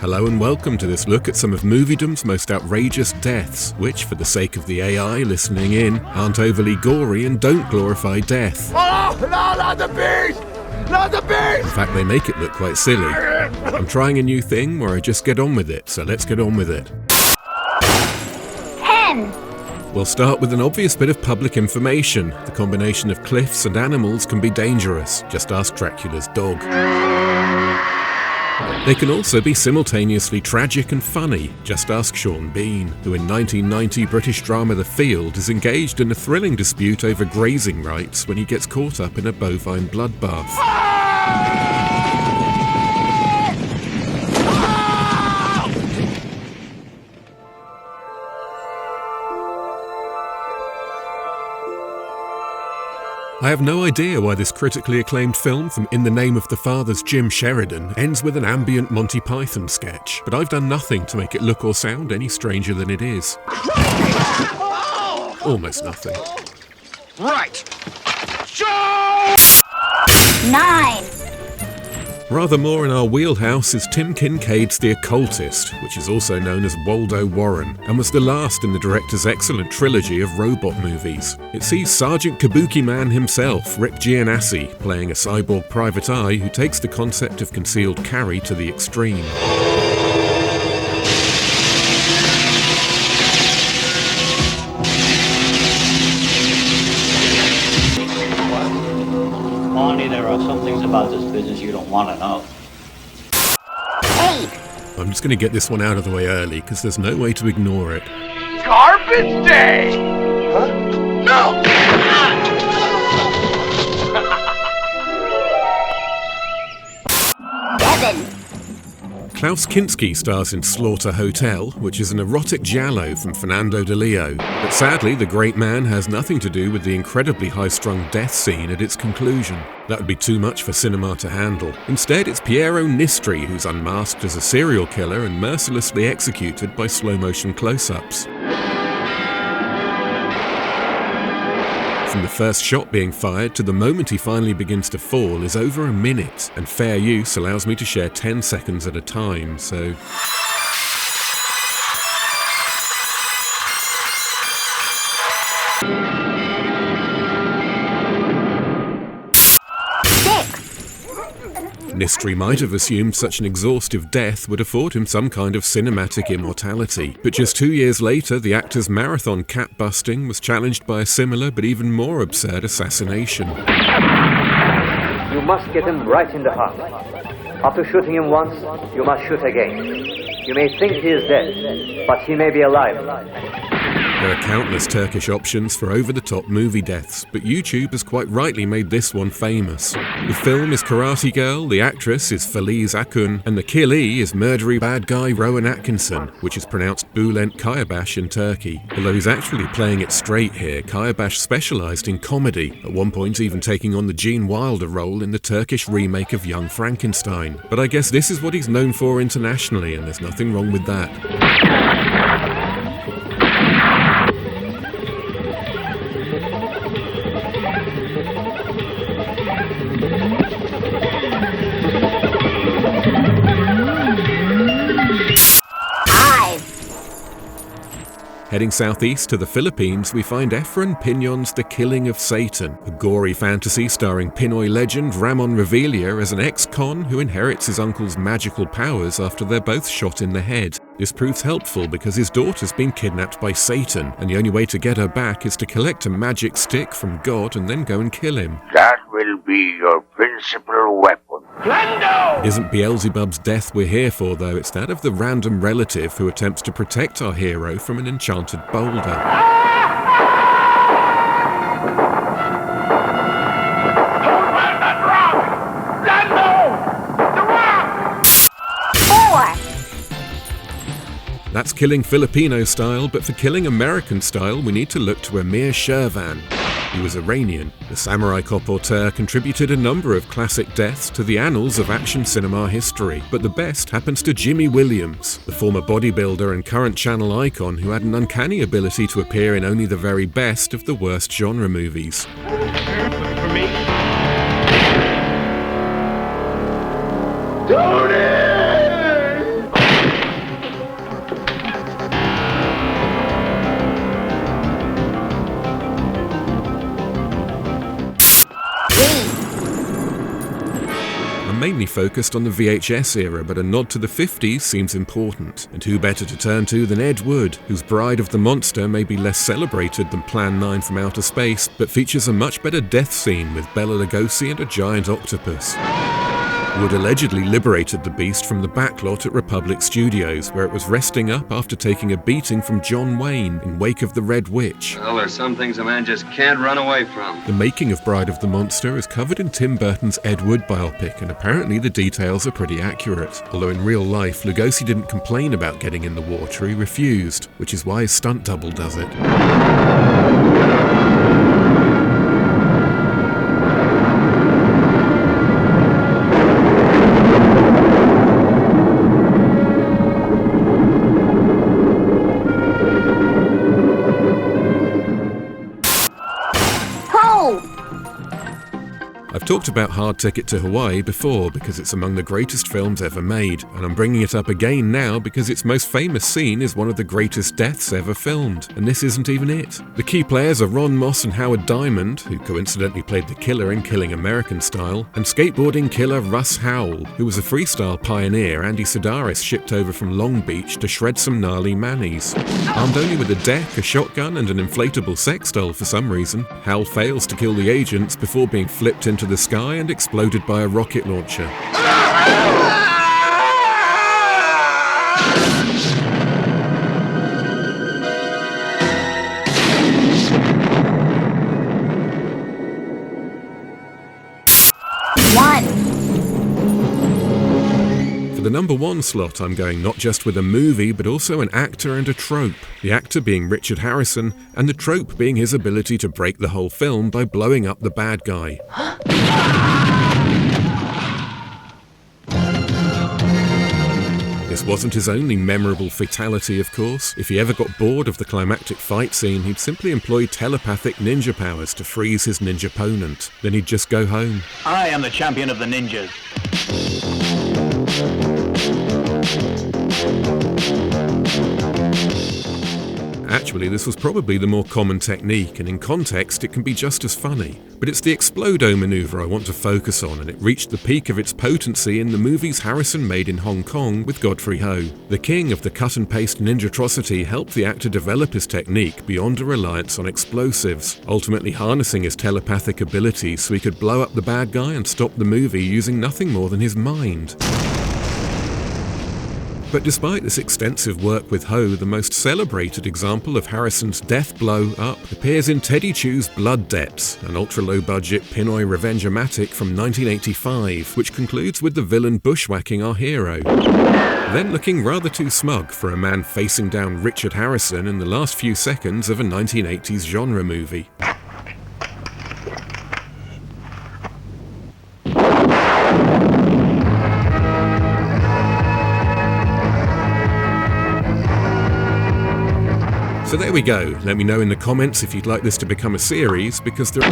Hello and welcome to this look at some of moviedom's most outrageous deaths, which, for the sake of the AI listening in, aren't overly gory and don't glorify death. Oh, no, not the beast! Not the beast! In fact, they make it look quite silly. I'm trying a new thing where I just get on with it, so let's get on with it. 10. We'll start with an obvious bit of public information. The combination of cliffs and animals can be dangerous. Just ask Dracula's dog. They can also be simultaneously tragic and funny. Just ask Sean Bean, who in 1990 British drama The Field is engaged in a thrilling dispute over grazing rights when he gets caught up in a bovine bloodbath. I have no idea why this critically acclaimed film from In the Name of the Father's Jim Sheridan ends with an ambient Monty Python sketch, but I've done nothing to make it look or sound any stranger than it is. Almost nothing. Right. Show! 9. Rather more in our wheelhouse is Tim Kincaid's The Occultist, which is also known as Waldo Warren, and was the last in the director's excellent trilogy of robot movies. It sees Sergeant Kabuki Man himself, Rick Gianassi, playing a cyborg private eye who takes the concept of concealed carry to the extreme. Monty, there are some things about this business you don't want to know. 8. I'm just going to get this one out of the way early, because there's no way to ignore it. Garbage day! Huh? No! 7. Klaus Kinski stars in Slaughter Hotel, which is an erotic giallo from Fernando de Leo. But sadly, the great man has nothing to do with the incredibly high-strung death scene at its conclusion. That would be too much for cinema to handle. Instead, it's Piero Nistri who's unmasked as a serial killer and mercilessly executed by slow-motion close-ups. From the first shot being fired to the moment he finally begins to fall is over a minute, and fair use allows me to share 10 seconds at a time, so... Nistri might have assumed such an exhaustive death would afford him some kind of cinematic immortality, but just 2 years later the actor's marathon cat-busting was challenged by a similar but even more absurd assassination. You must get him right in the heart. After shooting him once, you must shoot again. You may think he is dead, but he may be alive. There are countless Turkish options for over-the-top movie deaths, but YouTube has quite rightly made this one famous. The film is Karate Girl, the actress is Feliz Akun, and the killie is murdery bad guy Rowan Atkinson, which is pronounced Bülent Kayabaş in Turkey. Although he's actually playing it straight here, Kayabaş specialised in comedy, at one point even taking on the Gene Wilder role in the Turkish remake of Young Frankenstein. But I guess this is what he's known for internationally, and there's nothing wrong with that. Heading southeast to the Philippines, we find Efren Pinon's The Killing of Satan, a gory fantasy starring Pinoy legend Ramon Revilla as an ex-con who inherits his uncle's magical powers after they're both shot in the head. This proves helpful because his daughter's been kidnapped by Satan, and the only way to get her back is to collect a magic stick from God and then go and kill him. That will be your principal weapon. Lando! It isn't Beelzebub's death we're here for, though. It's that of the random relative who attempts to protect our hero from an enchanted boulder. Don't let that rock! Lando! The rock! 4. That's killing Filipino style, but for killing American style, we need to look to Amir Shervan. He was Iranian. The samurai cop auteur contributed a number of classic deaths to the annals of action cinema history, but the best happens to Jimmy Williams, the former bodybuilder and current channel icon who had an uncanny ability to appear in only the very best of the worst genre movies. For me? Tony! mainly focused on the VHS era, but a nod to the 50s seems important. And who better to turn to than Ed Wood, whose Bride of the Monster may be less celebrated than Plan 9 from Outer Space, but features a much better death scene with Bela Lugosi and a giant octopus. Wood allegedly liberated the beast from the backlot at Republic Studios, where it was resting up after taking a beating from John Wayne in Wake of the Red Witch. Well, there's some things a man just can't run away from. The making of Bride of the Monster is covered in Tim Burton's Ed Wood biopic, and apparently the details are pretty accurate. Although in real life, Lugosi didn't complain about getting in the water, he refused, which is why his stunt double does it. I've talked about Hard Ticket to Hawaii before because it's among the greatest films ever made, and I'm bringing it up again now because its most famous scene is one of the greatest deaths ever filmed, and this isn't even it. The key players are Ron Moss and Howard Diamond, who coincidentally played the killer in Killing American Style, and skateboarding killer Russ Howell, who was a freestyle pioneer Andy Sedaris shipped over from Long Beach to shred some gnarly manis. Armed only with a deck, a shotgun, and an inflatable sex doll for some reason, Howell fails to kill the agents before being flipped into the sky and exploded by a rocket launcher. For the number one slot, I'm going not just with a movie, but also an actor and a trope. The actor being Richard Harrison, and the trope being his ability to break the whole film by blowing up the bad guy. This wasn't his only memorable fatality, of course. If he ever got bored of the climactic fight scene, he'd simply employ telepathic ninja powers to freeze his ninja opponent. Then he'd just go home. I am the champion of the ninjas. Actually, this was probably the more common technique, and in context it can be just as funny. But it's the Explodo maneuver I want to focus on, and it reached the peak of its potency in the movies Harrison made in Hong Kong with Godfrey Ho. The king of the cut-and-paste ninjatrocity helped the actor develop his technique beyond a reliance on explosives, ultimately harnessing his telepathic abilities so he could blow up the bad guy and stop the movie using nothing more than his mind. But despite this extensive work with Ho, the most celebrated example of Harrison's death blow up appears in Teddy Chu's Blood Debts, an ultra-low-budget Pinoy revenge-o-matic from 1985, which concludes with the villain bushwhacking our hero, then looking rather too smug for a man facing down Richard Harrison in the last few seconds of a 1980s genre movie. So there we go. Let me know in the comments if you'd like this to become a series, because there